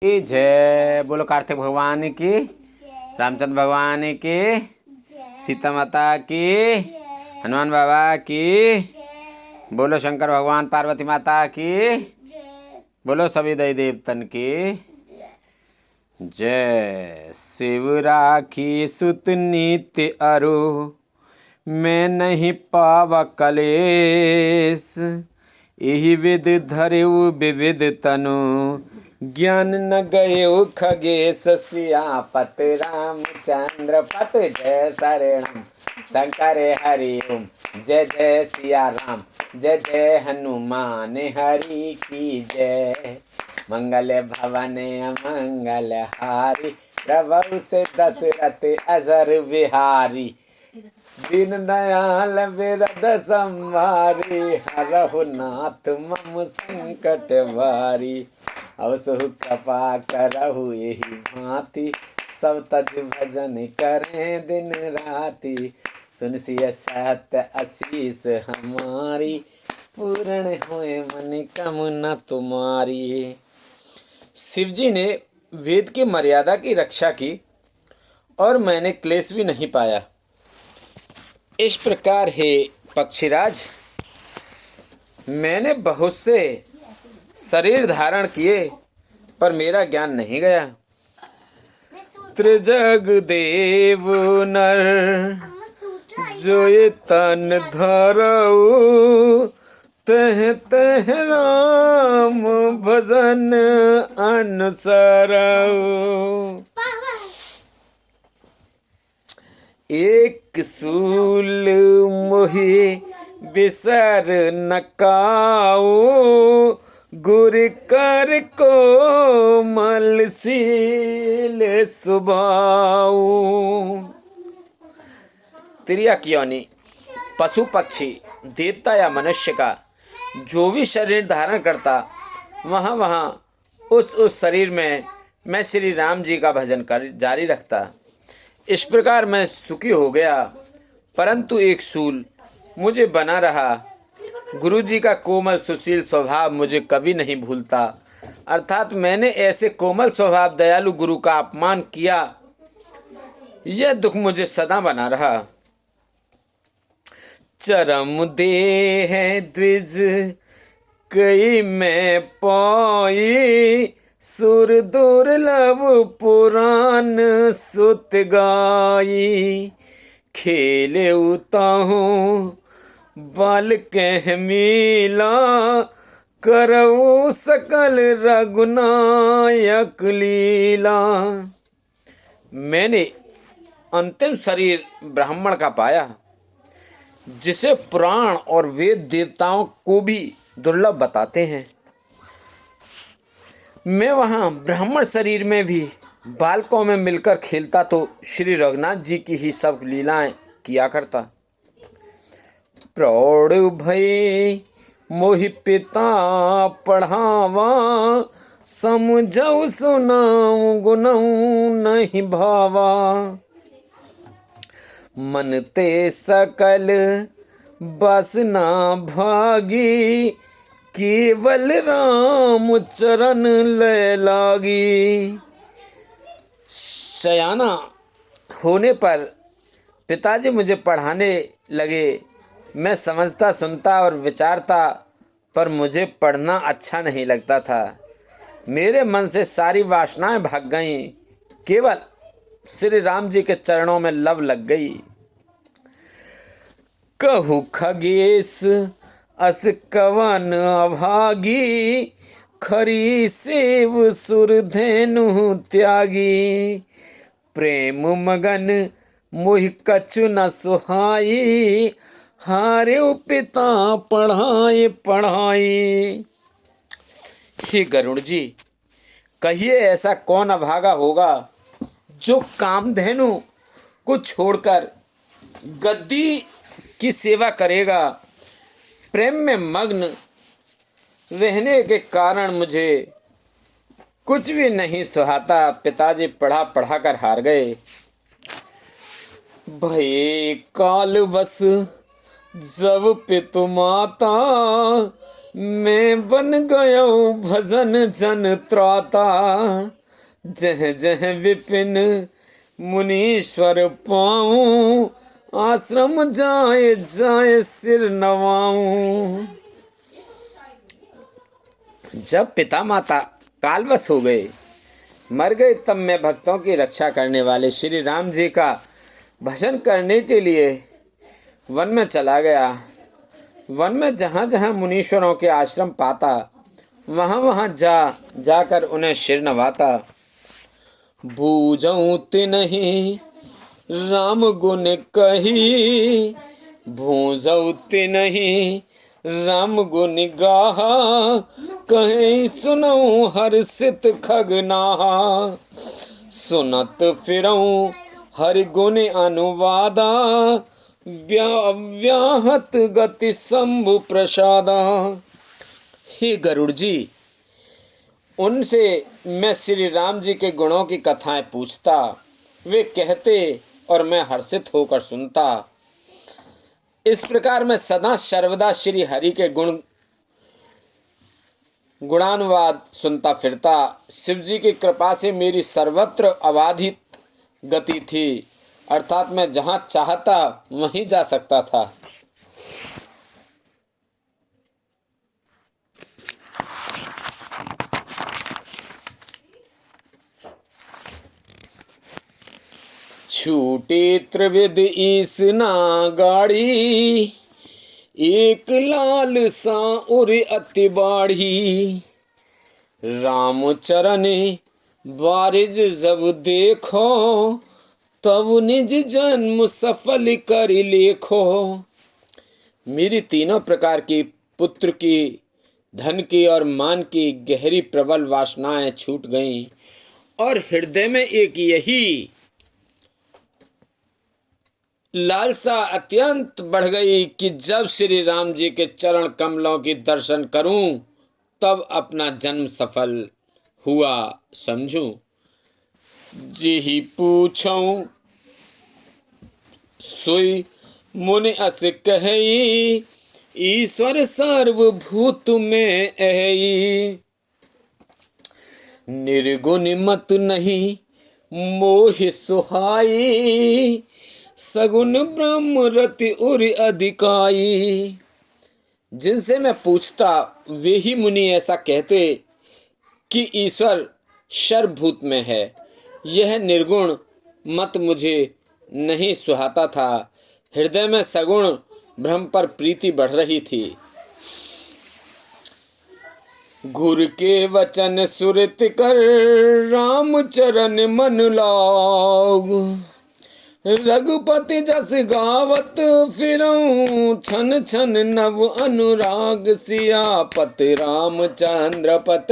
की जय। बोलो कार्तिक भगवान की, रामचंद्र भगवान की, सीता माता की, हनुमान बाबा की, बोलो शंकर भगवान पार्वती माता की, बोलो सभी देवी देवतन की जय। शिव राखी सुत नित्य अरु, मैं नहीं पावा कलेश। यही विध धरेउ विविध तनु, ज्ञान न गयो खगेश। सियापत रामचंद्र पत जय शरणम, शंकर हरि ओम। जय जय सिया राम, जय जय हनुमान हरि की जय। मंगल भवन अमंगल हारी, प्रभु से दशरथ अजर बिहारी। दीन दयाल बिरद संवारी, हरहु नाथ मम संकट भारी। अवसु कृपा करहु यही भांति, सब तज भजन करें दिन राति। सुन सिय सत्य आशीष हमारी, पूर्ण होए मन कामना तुम्हारी। शिव जी ने वेद की मर्यादा की रक्षा की और मैंने क्लेश भी नहीं पाया। इस प्रकार हे पक्षीराज, मैंने बहुत से शरीर धारण किए पर मेरा ज्ञान नहीं गया। त्रिजग देव नर जोय तन धरऊ, तह तह राम भजन अनुसरऊ। एक सूल मोहि बिसर न काऊ, गुर कर कोमल सील सुभाऊ। तिर्यक योनि पशु पक्षी देवता या मनुष्य का जो भी शरीर धारण करता, वहाँ उस शरीर में मैं श्री राम जी का भजन कर जारी रखता। इस प्रकार मैं सुखी हो गया, परंतु एक सूल मुझे बना रहा। गुरु जी का कोमल सुशील स्वभाव मुझे कभी नहीं भूलता, अर्थात मैंने ऐसे कोमल स्वभाव दयालु गुरु का अपमान किया, यह दुख मुझे सदा बना रहा। चरम देह द्विज कई मैं पाई, सुर दुर्लभ पुराण सुत गाई। खेले उताहू बाल कह मीला, करऊ सकल रघुनायक लीला। मैंने अंतिम शरीर ब्राह्मण का पाया, जिसे पुराण और वेद देवताओं को भी दुर्लभ बताते हैं। मैं वहाँ ब्राह्मण शरीर में भी बालकों में मिलकर खेलता तो श्री रघुनाथ जी की ही सब लीलाएं किया करता। प्रौढ़ भय मोहि पिता पढ़ावा, समझऊ सुनाऊं गुनऊ नहीं भावा। मन ते सकल बसना भागी, केवल राम चरण ले लागी। सयाना होने पर पिताजी मुझे पढ़ाने लगे। मैं समझता, सुनता और विचारता, पर मुझे पढ़ना अच्छा नहीं लगता था। मेरे मन से सारी वासनाएं भाग गईं, केवल श्री राम जी के चरणों में लव लग गई। कहु खगेश अस कवन अभागी, खरी सेव सुरधेनु त्यागी। प्रेम मगन मोहि कछु न सुहाई, हारे पिता पढ़ाए पढ़ाई। हे गरुड़ जी, कहिए ऐसा कौन अभागा होगा जो कामधेनु को छोड़कर गद्दी की सेवा करेगा। प्रेम में मग्न रहने के कारण मुझे कुछ भी नहीं सुहाता। पिताजी पढ़ा पढ़ा कर हार गए। भय काल बस जब पितु माता, मैं बन गयो भजन जन त्राता, जह जह विपिन मुनीश्वर पाऊं, आश्रम जाए जाए सिर नवाऊं। जब पिता माता कालवश हो गए, मर गए, तब मैं भक्तों की रक्षा करने वाले श्री राम जी का भजन करने के लिए वन में चला गया। वन में जहाँ जहाँ मुनीश्वरों के आश्रम पाता, वहाँ वहाँ जाकर उन्हें सिर नवाता। बूझऊं तिन्हि राम गुण कही, भूजऊ तिन्हि राम गुण गाहा, कहीं सुनऊं हर्षित खगनाहा, सुनत फिरऊं हरि गुण अनुवादा, व्याहत गति शंभु प्रसादा। हे गरुड़ जी, उनसे मैं श्री राम जी के गुणों की कथाएं पूछता, वे कहते और मैं हर्षित होकर सुनता। इस प्रकार मैं सदा सर्वदा श्री हरि के गुणानुवाद सुनता फिरता। शिव जी की कृपा से मेरी सर्वत्र अबाधित गति थी, अर्थात मैं जहाँ चाहता वहीं जा सकता था। छूटे त्रिविध ईस ना गाड़ी, एक लाल सा उर अति बाढ़ी, राम चरण बारिज जब देखो, तब निज जन्म सफल कर लेखो। मेरी तीनों प्रकार की पुत्र की, धन की और मान की गहरी प्रबल वासनाएं छूट गईं और हृदय में एक यही लालसा अत्यंत बढ़ गई कि जब श्री राम जी के चरण कमलों की दर्शन करूं तब अपना जन्म सफल हुआ समझूं। जी पूछऊं सोई मुनि अस कही, ईश्वर सर्वभूत में अहि, निर्गुण मत नहीं मोहि सुहाई, सगुन ब्रह्म रति उर अधिकाई। जिनसे मैं पूछता वे ही मुनि ऐसा कहते कि ईश्वर सर्वभूत में है। यह निर्गुण मत मुझे नहीं सुहाता था। हृदय में सगुण ब्रह्म पर प्रीति बढ़ रही थी। गुरु के वचन सुरत कर, राम चरण मन लाग, रघुपति जस गावत फिरऊं, छन छन नव अनुराग, सियापत रामचंद्र पत,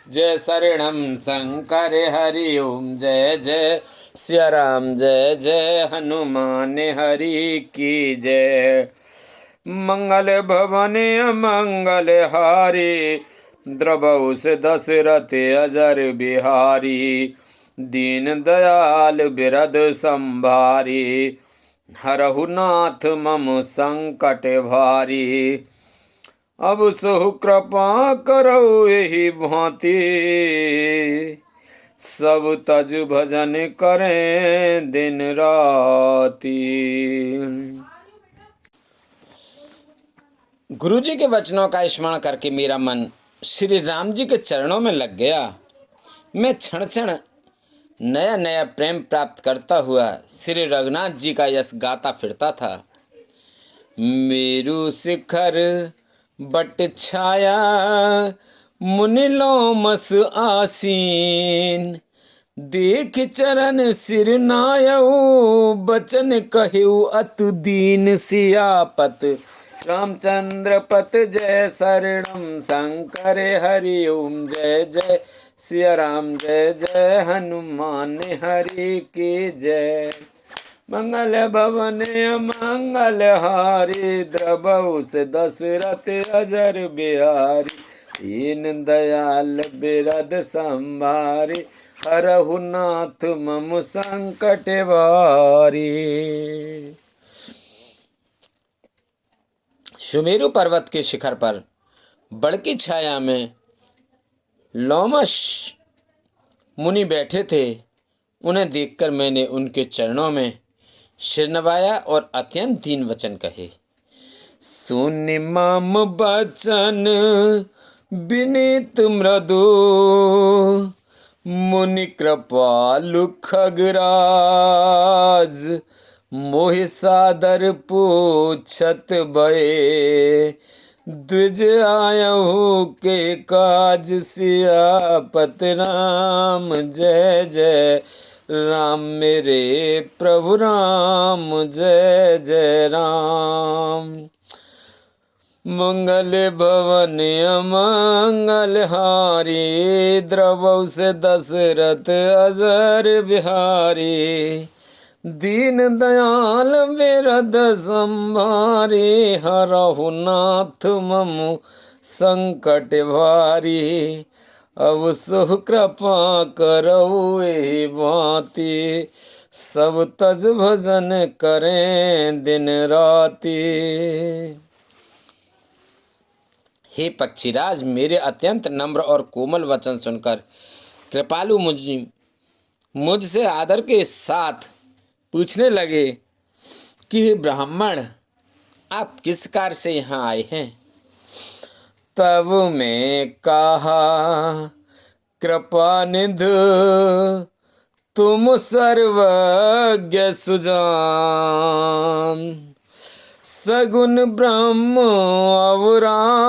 जय शरणम शंकर हरि ओम, जय जय सिया राम, जय जय हनुमान हरि की जय। मंगल भवन मंगल हारी, द्रवहु से दशरथ अजर बिहारी, दीन दयाल बिरद संभारी, हरहु नाथ मम संकट भारी, अब सुह कृपा करो एहि भांति, सब तज भजन करें दिन राति। गुरु जी के वचनों का स्मरण करके मेरा मन श्री राम जी के चरणों में लग गया। मैं क्षण क्षण नया नया प्रेम प्राप्त करता हुआ श्री रघुनाथ जी का यश गाता फिरता था। मेरु शिखर बट छाया, मुनि लोमस आसीन, देख चरण सिर नायऊ, बचन कहु अतु दीन, सियापत रामचंद्र पत, जय शरणम शंकर हरि ओम, जय जय सिया राम, जय जय हनुमान हरि की जय। मंगल भवन मंगल हारी, द्रवहु से दशरथ अजर बिहारी, दीन दयाल बिरद संभारी, हरहु नाथ मम संकट भारी। सुमेरु पर्वत के शिखर पर बड़ की छाया में लोमश मुनि बैठे थे। उन्हें देखकर मैंने उनके चरणों में सिर नवाया और अत्यंत दीन वचन कहे। सुन मम बचन विनीत मृदु, मुनि कृपालु खगराज, मोहि सादर पूछत भये, द्विज आयहु के काज सियापत राम। जय जय राम मेरे प्रभु राम, जय जय राम। मंगल भवन अमंगल हारी, द्रवौ से दशरथ अजर बिहारी। दीन दयाल बिरद संभारी, हरहु नाथ मम संकट भारी। अब सुख कृपा करऊ एहि भांति, सब तज भजन करें दिन राति। हे पक्षीराज, मेरे अत्यंत नम्र और कोमल वचन सुनकर कृपालु मुझसे आदर के साथ पूछने लगे कि हे ब्राह्मण, आप किस कार्य से यहाँ आए हैं। तब मैं कहा, कृपा निधि तुम सर्वज्ञ सुजान, सगुन ब्रह्म अवराधन,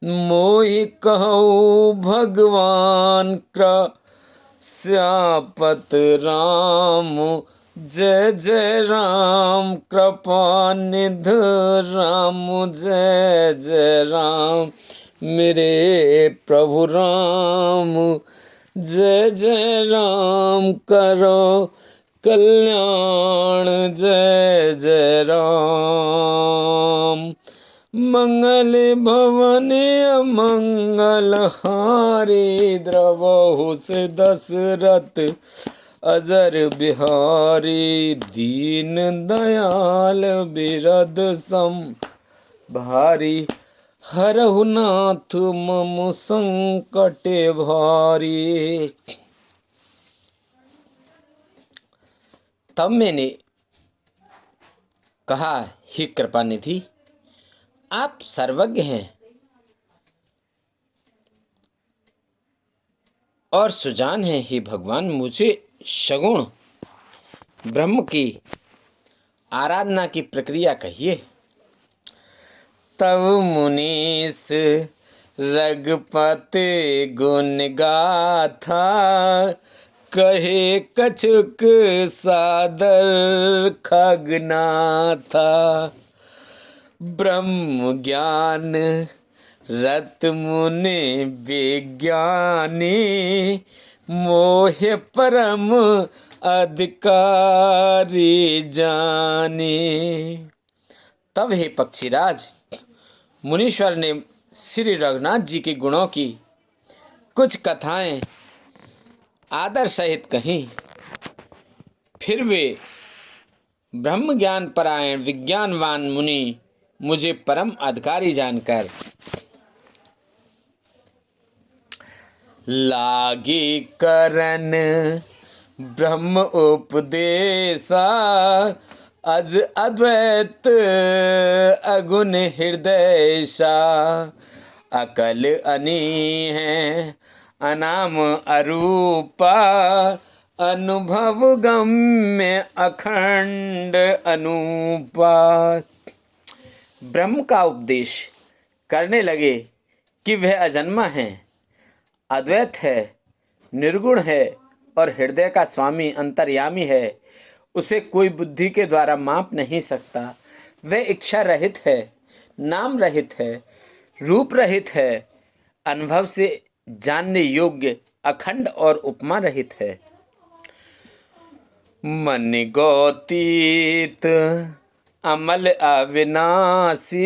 मोहि कहु भगवान श्यापत राम। जय जय राम, कृपा निधि राम, जय जय राम मेरे प्रभु राम। जय जय राम, करो कल्याण, जय जय राम। मंगल भवन अमंगल हारी, द्रवहु से दशरथ अजर बिहारी। दीन दयाल बिरद संभारी, हरहु नाथ मम संकट भारी। तब मैंने कहा, हे कृपा निधि, आप सर्वज्ञ हैं और सुजान हैं। हे भगवान, मुझे सगुण ब्रह्म की आराधना की प्रक्रिया कहिए। तब मुनीस रघुपति गुण गाथा, कहे कछुक सादर खगनाथा। ब्रह्म ज्ञान रत मुनि विज्ञानी, मोह परम अधिकारी जानी। तब हे पक्षीराज, मुनीश्वर ने श्री रघुनाथ जी के गुणों की कुछ कथाएं आदर सहित कहीं। फिर वे ब्रह्म ज्ञान परायण विज्ञानवान मुनि मुझे परम अधिकारी जानकर लागी करन ब्रह्म उपदेशा, अज अद्वैत अगुण हृदयसा। अकल अनी है अनाम अरूपा, अनुभव गम्य अखंड अनूपा। ब्रह्म का उपदेश करने लगे कि वह अजन्मा है, अद्वैत है, निर्गुण है और हृदय का स्वामी अंतर्यामी है। उसे कोई बुद्धि के द्वारा माप नहीं सकता। वह इच्छा रहित है, नाम रहित है, रूप रहित है, अनुभव से जानने योग्य, अखंड और उपमा रहित है। मन गौतीत अमल अविनाशी,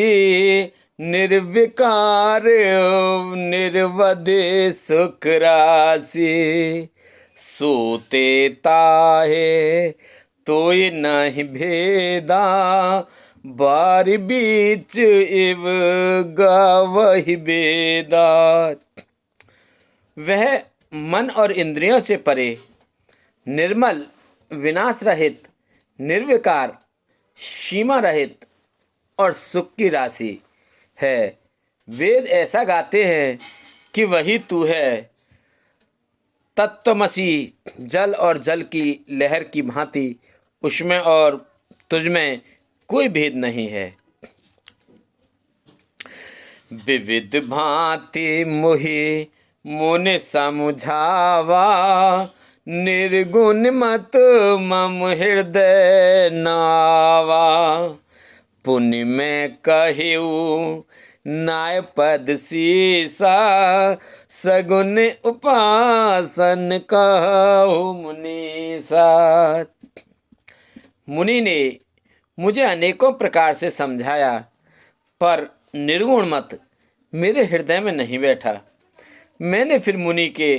निर्विकार निर्वधि सुख राशि। सोते ताहे तोय नहीं भेदा, बारी बीच इव गावहि बेदा। वह मन और इंद्रियों से परे, निर्मल, विनाश रहित, निर्विकार, सीमा रहित और सुख की राशि है। वेद ऐसा गाते हैं कि वही तू है। तत्त्वमसि, जल और जल की लहर की भांति उसमें और तुझमें कोई भेद नहीं है। विविध भांति मोहि मोने समझावा, निर्गुण मत मम हृदय नावा। पुण्य में कहिऊ नाय पद सीसा, सगुन उपासन कहु मुनीसा। मुनि ने मुझे अनेकों प्रकार से समझाया, पर निर्गुण मत मेरे हृदय में नहीं बैठा। मैंने फिर मुनि के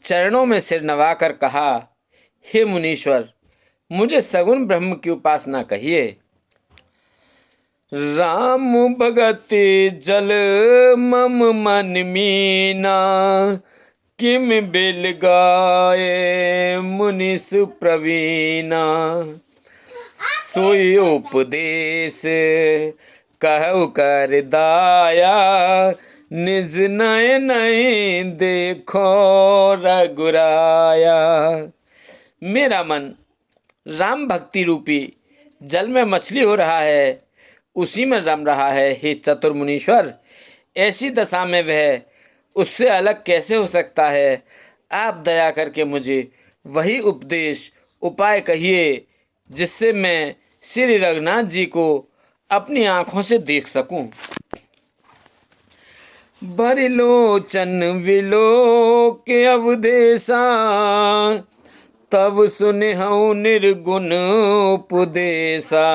चरणों में सिर नवाकर कहा, हे मुनीश्वर, मुझे सगुण ब्रह्म की उपासना कहिए। राम भगति जल मम मन मीना, किम बिल गाए मुनिस प्रवीणा। सोई उपदेश कहु कर दाया, निज नय नहीं देखो रघुराया। मेरा मन राम भक्ति रूपी जल में मछली हो रहा है, उसी में रम रहा है। हे चतुर मुनीश्वर, ऐसी दशा में वह उससे अलग कैसे हो सकता है? आप दया करके मुझे वही उपदेश उपाय कहिए जिससे मैं श्री रघुनाथ जी को अपनी आँखों से देख सकूं। बरिलोचन विलोक अवदेशा, तब सुनिहु निर्गुण उपदेशा।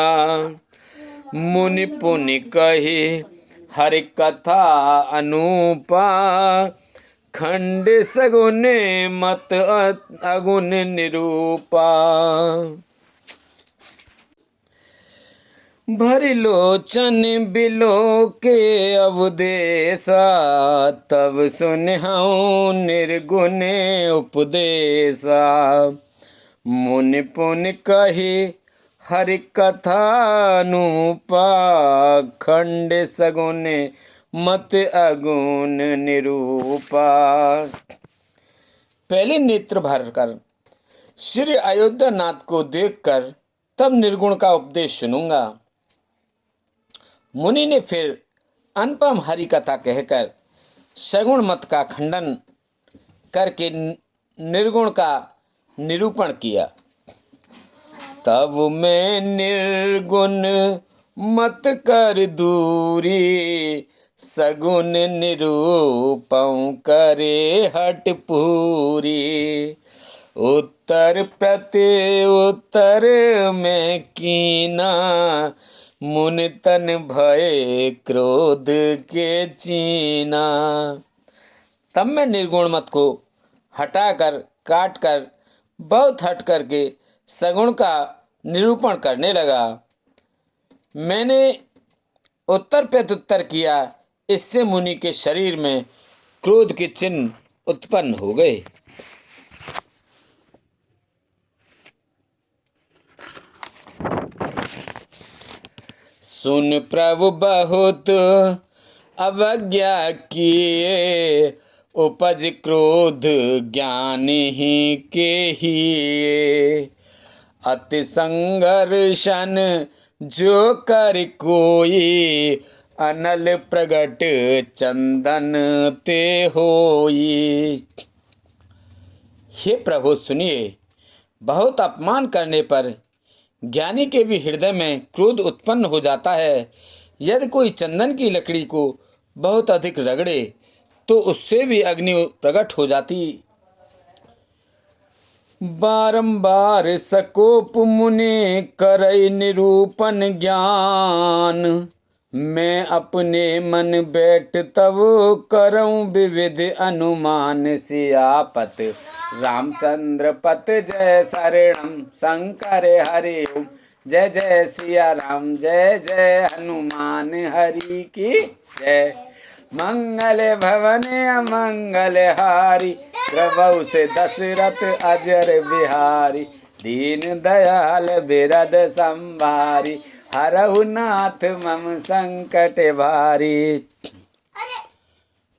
मुनि पुनि कहि हरि कथा अनुपा, खंड सगुन मत अगुन निरूपा। भरिलोचन बिलोके अवदेशा, तब सुनहु निर्गुण उपदेशा। मुनि पुनि कहि हरि कथानुपा, खंड सगुन मत अगुन निरूपा। पहले नेत्र भरकर श्री अयोध्या नाथ को देखकर तब निर्गुण का उपदेश सुनूंगा। मुनि ने फिर अनुपम हरि कथा कहकर सगुण मत का खंडन करके निर्गुण का निरूपण किया। तब मैं निर्गुण मत कर दूरी, सगुन निरूपं करे हट पूरी। उत्तर प्रति उत्तर में कीना, मुनि तन भय क्रोध के चीना। तब मैं निर्गुण मत को हटाकर काट कर बहुत हट करके सगुण का निरूपण करने लगा। मैंने उत्तर प्रत्युत्तर किया, इससे मुनि के शरीर में क्रोध के चिन्ह उत्पन्न हो गए। सुन प्रभु बहुत अवज्ञा किए, उपज क्रोध ज्ञान ही के ही। अति संघर्षण जो कर कोई, अनल प्रगट चंदन ते होई। हे प्रभु सुनिए, बहुत अपमान करने पर ज्ञानी के भी हृदय में क्रोध उत्पन्न हो जाता है। यदि कोई चंदन की लकड़ी को बहुत अधिक रगड़े तो उससे भी अग्नि प्रकट हो जाती। बारंबार सकोप मुनि करई निरूपण ज्ञान, मैं अपने मन बैठ तब करऊं विविध अनुमान। सियापत रामचंद्र पत जय शरणम, शंकर हरि ओम जय जय सिया राम, जय जय हनुमान हरि की जय। मंगल भवन अमंगल हारी, प्रभु से दशरथ अजर बिहारी। दीन दयाल बिरद संभारी, हरहु नाथ मम संकट भारी।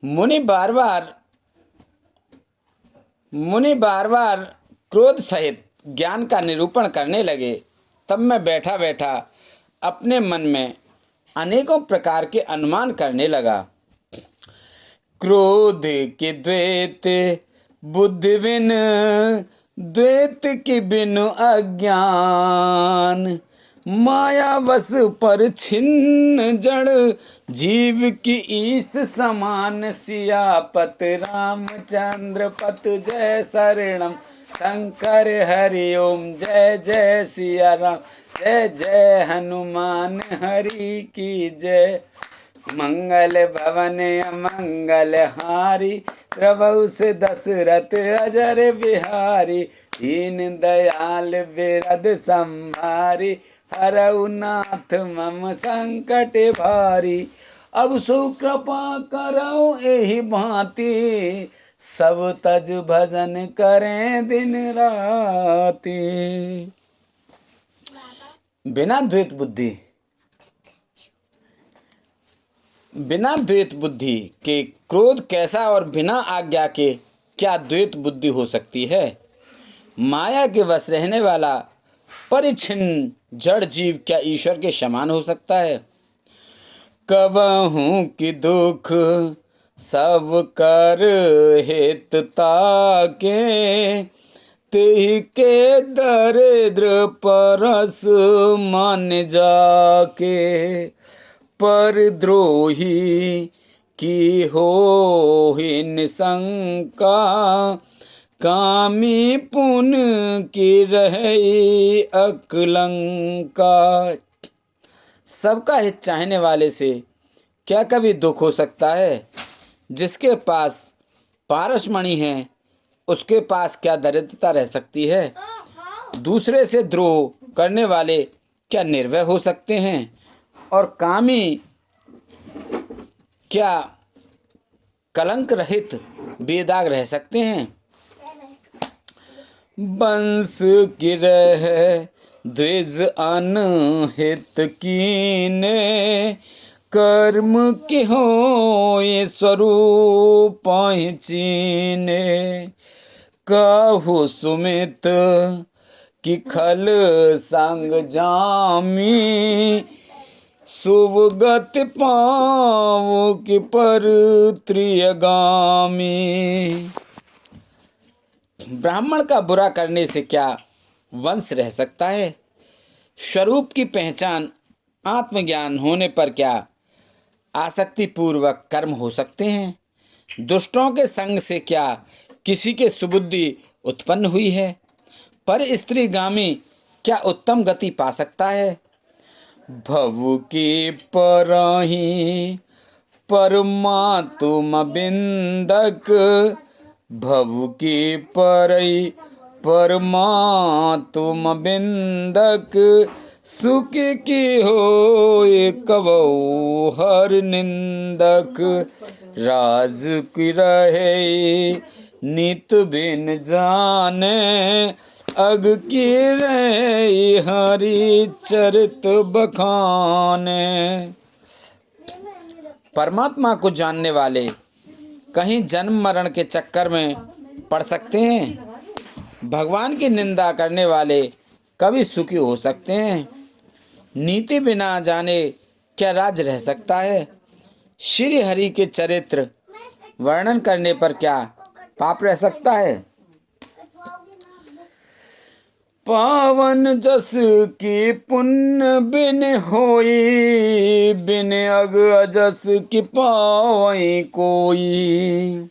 मुनि बार बार क्रोध सहित ज्ञान का निरूपण करने लगे। तब मैं बैठा बैठा अपने मन में अनेकों प्रकार के अनुमान करने लगा। क्रोध के द्वैत बुद्धि बिन, द्वैत के बिनु अज्ञान। माया वश पर छिन्न जड़, जीव की ईश समान। सियापत रामचंद्र पत, जय शरणम शंकर हरि ओम। जय जय सिया राम, जय जय हनुमान हरि की जय। मंगल भवन अमंगल हारी, प्रभु से दशरथ अजर बिहारी। दीन दयाल बिरद संभारी, हरहु नाथ मम संकट भारी। अब सो कृपा करो एहि भांति, सब तज भजन करें दिन राति। बिना द्वैत बुद्धि के क्रोध कैसा, और बिना आज्ञा के क्या द्वैत बुद्धि हो सकती है। माया के वश रहने वाला परिच्छिन्न जड़ जीव क्या ईश्वर के समान हो सकता है। कबहूँ कि दुख सब कर हित ताके, तिहि के दरिद्र परस मान जाके। पर द्रोही की होहि निशंका, कामी पुण्य की रहे अकलंका। सबका हित चाहने वाले से क्या कभी दुख हो सकता है। जिसके पास पारसमणि है, उसके पास क्या दरिद्रता रह सकती है। दूसरे से द्रोह करने वाले क्या निर्भय हो सकते हैं, और कामी क्या कलंक रहित बेदाग रह सकते हैं। बंस की रह द्विज अनहित कीने, कर्म की हो ये स्वरूप चीने। कहु सुमित कि खल संग जामी, शुभ गति पाओ कि पर त्रियगामी। ब्राह्मण का बुरा करने से क्या वंश रह सकता है। स्वरूप की पहचान आत्मज्ञान होने पर क्या आसक्ति पूर्वक कर्म हो सकते हैं। दुष्टों के संग से क्या किसी के सुबुद्धि उत्पन्न हुई है। पर स्त्रीगामी क्या उत्तम गति पा सकता है। भव की परहि परमात्म बिंदक, भव की परहि परमात्म बिंदक। सुख की होए कबहु हर निंदक, राज की रहे नित बिन जाने। अग की रहे हरि चरित बखाने। परमात्मा को जानने वाले कहीं जन्म मरण के चक्कर में पड़ सकते हैं। भगवान की निंदा करने वाले कभी सुखी हो सकते हैं। नीति बिना जाने क्या राज रह सकता है। श्री हरि के चरित्र वर्णन करने पर क्या पाप रह सकता है। पावन जस की पुण्य बिन होई, बिन अग अजस की पावई कोई।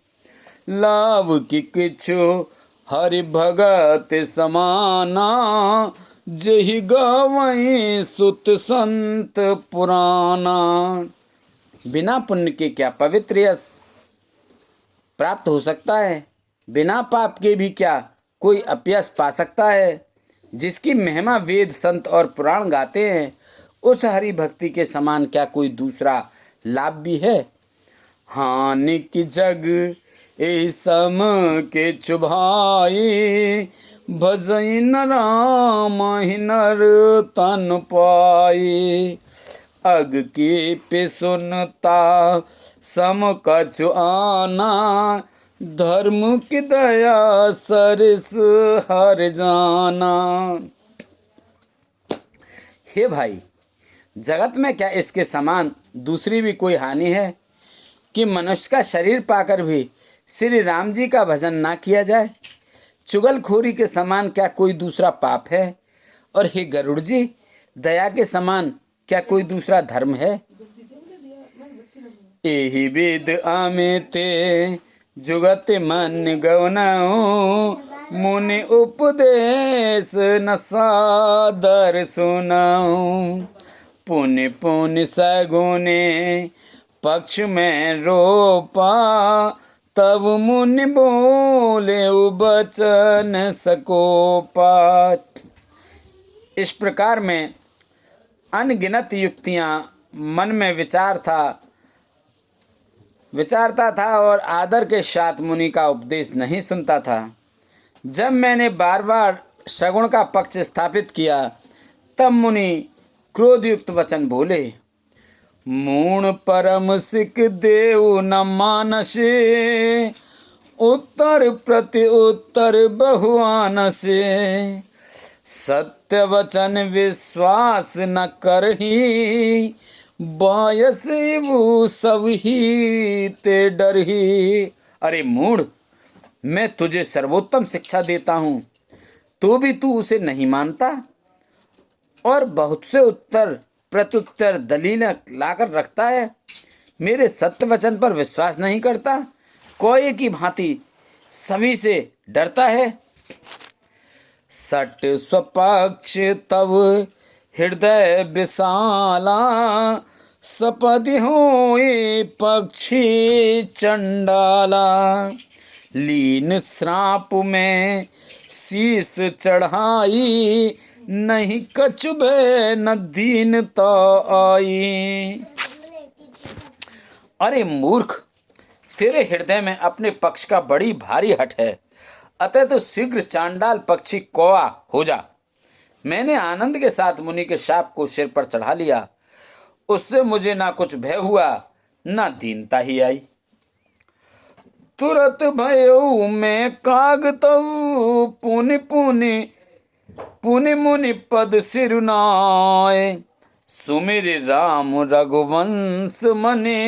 लाभ की किछु हरि भगत समाना, जहि गावई सुत संत पुराना। बिना पुण्य के क्या पवित्र यश प्राप्त हो सकता है। बिना पाप के भी क्या कोई अपयश पा सकता है। जिसकी महिमा वेद संत और पुराण गाते हैं, उस हरि भक्ति के समान क्या कोई दूसरा लाभ भी है? हानिक जग ए सम के चुभाई, भजई न राम ही नर तन पाई। अग के पे सुनता सम कछु आना, धर्म की दया सरस हर जाना। हे भाई, जगत में क्या इसके समान दूसरी भी कोई हानि है कि मनुष्य का शरीर पाकर भी श्री राम जी का भजन ना किया जाए? चुगलखोरी के समान क्या कोई दूसरा पाप है? और हे गरुड़ जी, दया के समान क्या कोई दूसरा धर्म है? एहि विद अमिते जुगत मन गवनाओ, मुनि उपदेश न सादर सुनाऊं। पुण्य पुण्य सगुने पक्ष में रोपा, तब मुनि बोले बचन सकोपा। इस प्रकार में अनगिनत युक्तियाँ मन में विचारता था और आदर के साथ मुनि का उपदेश नहीं सुनता था। जब मैंने बार बार सगुण का पक्ष स्थापित किया, तब मुनि क्रोधयुक्त वचन बोले। मूण परम सिक देव न मानसे, उत्तर प्रति उत्तर बहुआनसे। सत्य वचन विश्वास न करही, बायस वो सब ही ते डरही। अरे मूढ़, मैं तुझे सर्वोत्तम शिक्षा देता हूँ, तो भी तू उसे नहीं मानता और बहुत से उत्तर प्रत्युत्तर दलील लाकर रखता है। मेरे सत्य वचन पर विश्वास नहीं करता, कोये की भांति सभी से डरता है। सट स्वपक्ष तव हृदय विशाला, सपदि होए पक्षी चंडाला। लीन श्राप में शीस चढ़ाई, नहीं कछु भय न दीनता आई। अरे मूर्ख, तेरे हृदय में अपने पक्ष का बड़ी भारी हठ है, अतः तो शीघ्र चांडाल पक्षी कौआ हो जा। मैंने आनंद के साथ मुनि के शाप को सिर पर चढ़ा लिया, उससे मुझे ना कुछ भय हुआ ना दीनता ही आई। तुरत भयो मैं काग तऊ, पुनि पुनि पुनि मुनि पद सिरुनाय। सुमिर राम रघुवंश मने,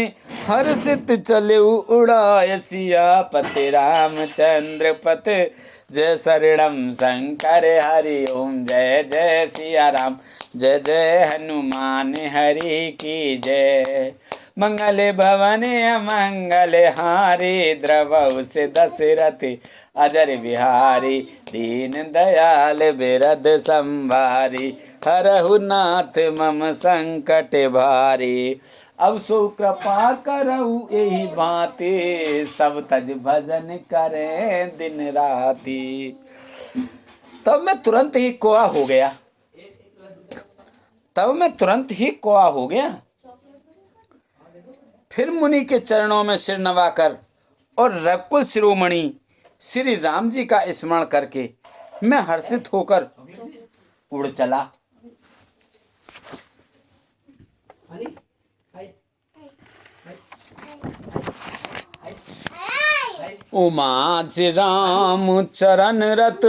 हर्षित चले उड़ाय। सियापति रामचंद्र पत जय शरणम शंकर हरि ओम। जय जय सिया राम, जय जय हनुमान हरि की जय। मंगल भवन अमंगल हारी, द्रवहु से दशरथ अजर बिहारी। दीन दयाल बिरद संभारी, हरहु नाथ मम संकट भारी। अब सो कृपा करऊ यही बातें, सब तज भजन करें दिन राती। तब मैं तुरंत ही कोआ हो गया। फिर मुनि के चरणों में सिर नवाकर और रघुकुल शिरोमणि श्री राम जी का स्मरण करके मैं हर्षित होकर उड़ चला। उमाज राम चरण रत,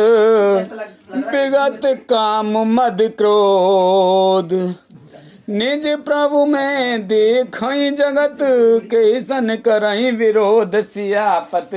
विगत काम मद क्रोध। निज प्रभु में देखई जगत, कैसन करई विरोध। सियापत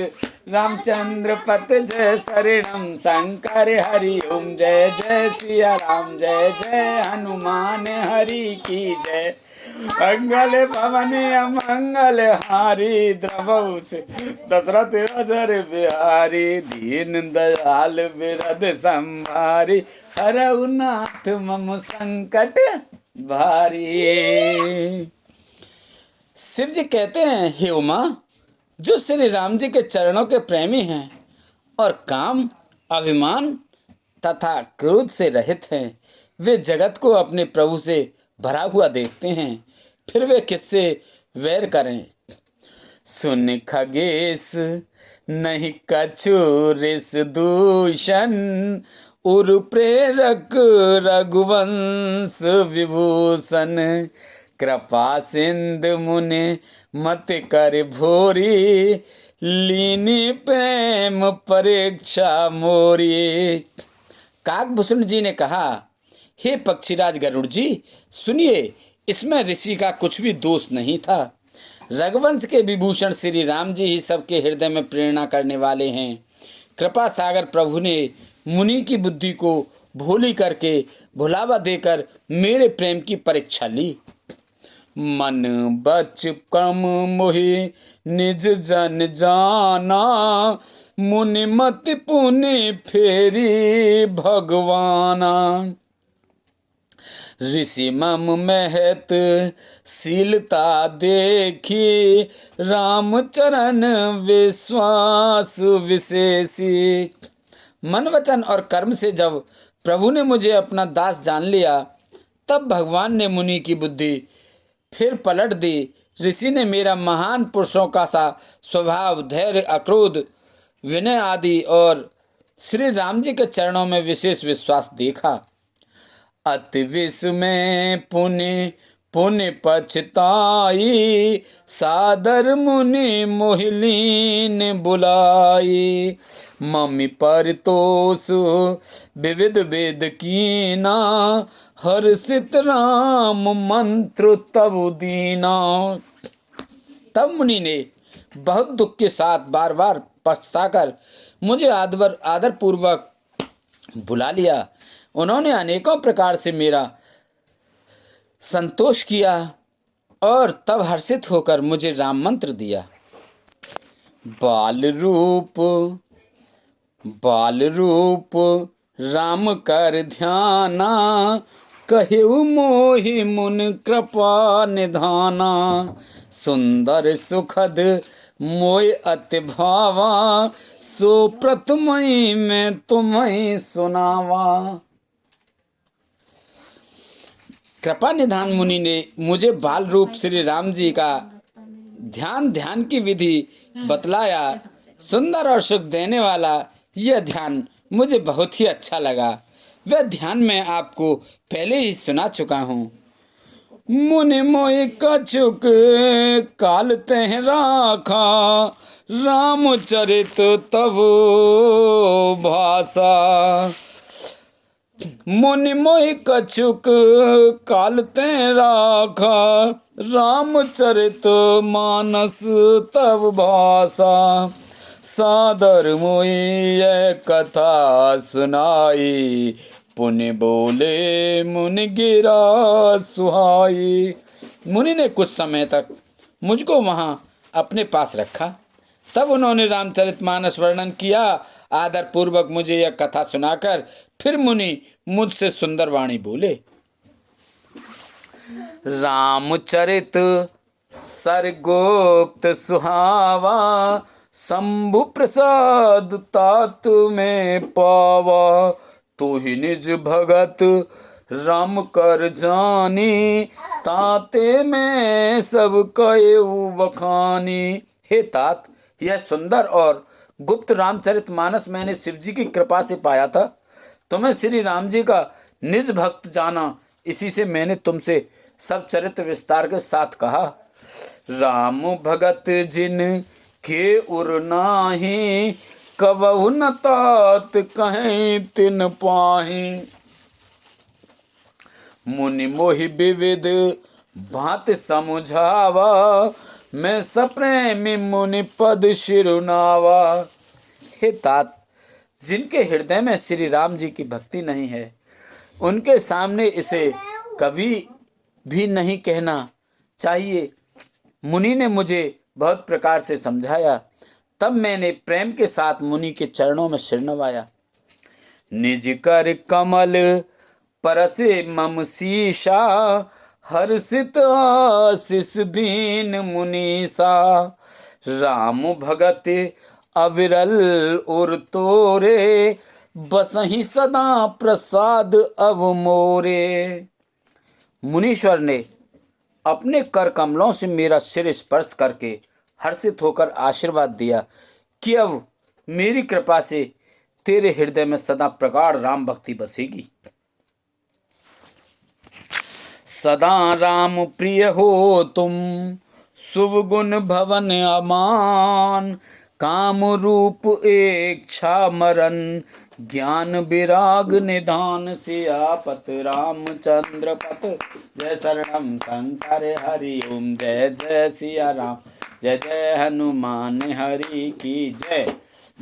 रामचंद्र पत जय शरणम शंकर हरि ओम। जय जय सिया राम, जय जय हनुमान हरि की जय। मंगल भवन अमंगल हारी, द्रवहु से दशरथ अजर बिहारी। दीन दयाल बिरद संभारी, हरहु नाथ मम संकट भारी। शिव जी कहते हैं, हे उमा, जो श्री राम जी के चरणों के प्रेमी हैं और काम, अभिमान तथा क्रोध से रहित हैं। वे जगत को अपने प्रभु से भरा हुआ देखते हैं, फिर वे किससे वैर करें। सुन खगेश नहीं कछु रिस दूषण, उर प्रेरक रघुवंश विभूषण। कृपा सिंधु मुनि मत कर भोरी, लीनी प्रेम परीक्षा मोरी। काकभूषण जी ने कहा, हे पक्षीराज गरुड़ जी, सुनिए, इसमें ऋषि का कुछ भी दोष नहीं था। रघुवंश के विभूषण श्री राम जी ही सबके हृदय में प्रेरणा करने वाले हैं। कृपा सागर प्रभु ने मुनि की बुद्धि को भोली करके भुलावा देकर मेरे प्रेम की परीक्षा ली। मन बच कम मोहि निज जन जाना, मुनि मति पुनि फेरी भगवाना। ऋषि मम महत शीलता देखी, राम चरण विश्वास विशेषी। मन वचन और कर्म से जब प्रभु ने मुझे अपना दास जान लिया, तब भगवान ने मुनि की बुद्धि फिर पलट दी। ऋषि ने मेरा महान पुरुषों का सा स्वभाव, धैर्य, अक्रोध, विनय आदि और श्री राम जी के चरणों में विशेष विश्वास देखा। अति विस्मय पुनि पुनि पछताई, सादर मुनि मोहिलीन बुलाई। मम्मी परितोष विविध वेद कीना, हर्षित राम मंत्र तब दीना। तब मुनि ने बहुत दुख के साथ बार बार पछताकर मुझे आदर पूर्वक बुला लिया। उन्होंने अनेकों प्रकार से मेरा संतोष किया और तब हर्षित होकर मुझे राम मंत्र दिया। बाल रूप राम कर ध्याना, कहेउ मोहि मुन कृपा निधाना। सुंदर सुखद मोय अति भावा, सो प्रथमहि मैं तुम्हें सुनावा। कृपा निधान मुनि ने मुझे बाल रूप श्री राम जी का ध्यान की विधि बतलाया। सुंदर और सुख देने वाला यह ध्यान मुझे बहुत ही अच्छा लगा। वह ध्यान मैं आपको पहले ही सुना चुका हूँ। मुनि मोहि कछुक काल तह राखा, रामचरित तब भाषा। मुनि मोहि कछुक काल तह राखा, रामचरित मानस तब भाषा। सादर मोहि यह कथा सुनाई, पुनि बोले मुनि गिरा सुहाई। मुनि ने कुछ समय तक मुझको वहाँ अपने पास रखा। तब उन्होंने रामचरितमानस वर्णन किया। आदर पूर्वक मुझे यह कथा सुनाकर फिर मुनि मुझसे सुंदर वाणी बोले। रामचरित सरगुप्त सुहावा, शंभु प्रसाद तात में पावा। तू ही निज भगत राम कर जानी, ताते में सब कएउ बखानी। हे तात, यह सुंदर और गुप्त रामचरितमानस मैंने शिव जी की कृपा से पाया था। तुम्हें श्री राम जी का निज भक्त जाना, इसी से मैंने तुमसे सब चरित्र विस्तार के साथ कहा। राम भगत जिन के उर नाही, कबहु न तात कहीं तिन पाही। मुनि मोहि विविध भांति समझावा, मैं सप्रेमी मुनि पद शिरुनावा। हे तात, जिनके हृदय में श्री राम जी की भक्ति नहीं है, उनके सामने इसे कभी भी नहीं कहना चाहिए। मुनि ने मुझे बहुत प्रकार से समझाया। तब मैंने प्रेम के साथ मुनि के चरणों में सिर नवाया। निज कर कमल परसे मम शीशा, हर्षित आशीष दीन मुनीसा। राम भगत अविरल उर तोरे, बसहि सदा प्रसाद अब मोरे। मुनीश्वर ने अपने कर कमलों से मेरा सिर स्पर्श करके हर्षित होकर आशीर्वाद दिया कि अब मेरी कृपा से तेरे हृदय में सदा प्रगाढ़ राम भक्ति बसेगी। सदा राम प्रिय हो तुम, शुभ गुण भवन अमान, काम रूप इच्छा मरण, ज्ञान विराग निधान, सियापत रामचंद्र पत, जय शरणम शंकर हरि ओम, जय जय सिया राम, जय जय हनुमान हरि की जय।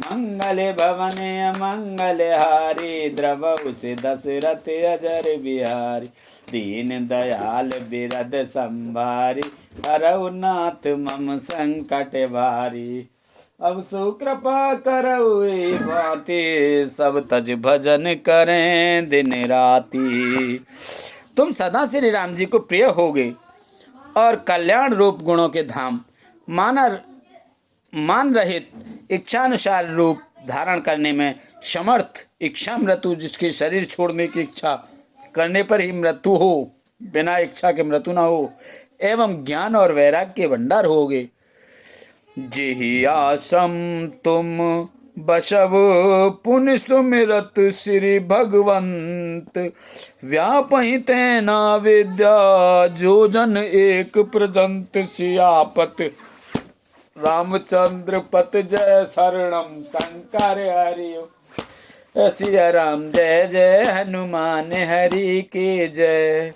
मंगल भवन मंगल हारी, द्रवहु से दशरथ अजर बिहारी, दीन दयाल बिरद संभारी, हरहु नाथ मम संकट भारी। अब सुकृपा करऊ भांति, सब तज भजन करें दिन राति। तुम सदा श्री राम जी को प्रिय होगे और कल्याण रूप गुणों के धाम मान रहित इच्छानुसार रूप धारण करने में समर्थ, इच्छा मृत्यु, जिसके शरीर छोड़ने की इच्छा करने पर ही मृत्यु हो, बिना इच्छा के मृत्यु न हो, एवं ज्ञान और वैराग्य के भंडार होगे। जेहि आश्रम तुम बसव पुन सुमिरत श्री भगवंत, व्यापहि तेना विद्या जो जन एक प्रजंत, सियापत रामचंद्र पत, जय शरणम शंकर हरि ओम, सिया राम जय जय हनुमान हरि के जय।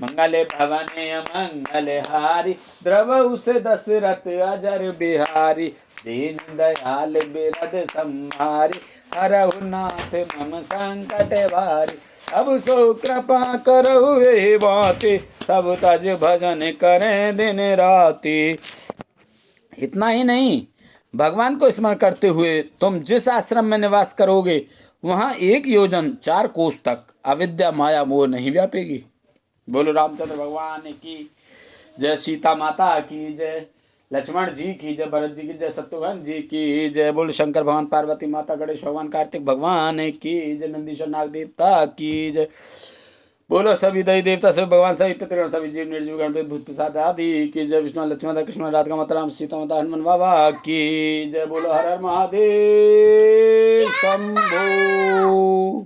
मंगल भवन मंगल हारी, द्रवहु से दशरथ अजर बिहारी, दीन दयाल बिरद संहारी, हरहु नाथ मम संकट भारी। अब सो कृपा करहु एहि भांति, सब तज भजन करें दिन राति। इतना ही नहीं, भगवान को स्मरण करते हुए तुम जिस आश्रम में निवास करोगे वहाँ 1 योजन 4 कोस तक अविद्या माया मोह नहीं व्यापेगी। बोलो रामचंद्र भगवान की जय, सीता माता की जय, लक्ष्मण जी की जय, भरत जी की जय, शत्रुघ्न जी की जय। बोलो शंकर भगवान, पार्वती माता, गणेश भगवान, कार्तिक भगवान की जय, नंदीश्वर नाग देवता की जय। बोलो सभी दई देवता, सभी भगवान, सभी पितृगण, सभी जीव निर्जीव गण भूत प्रसाद आदि की जय। विष्णु लक्ष्मण कृष्ण राधा माता राम सीता माता हनुमान बाबा की जय। बोलो हर हर महादेव शंभो।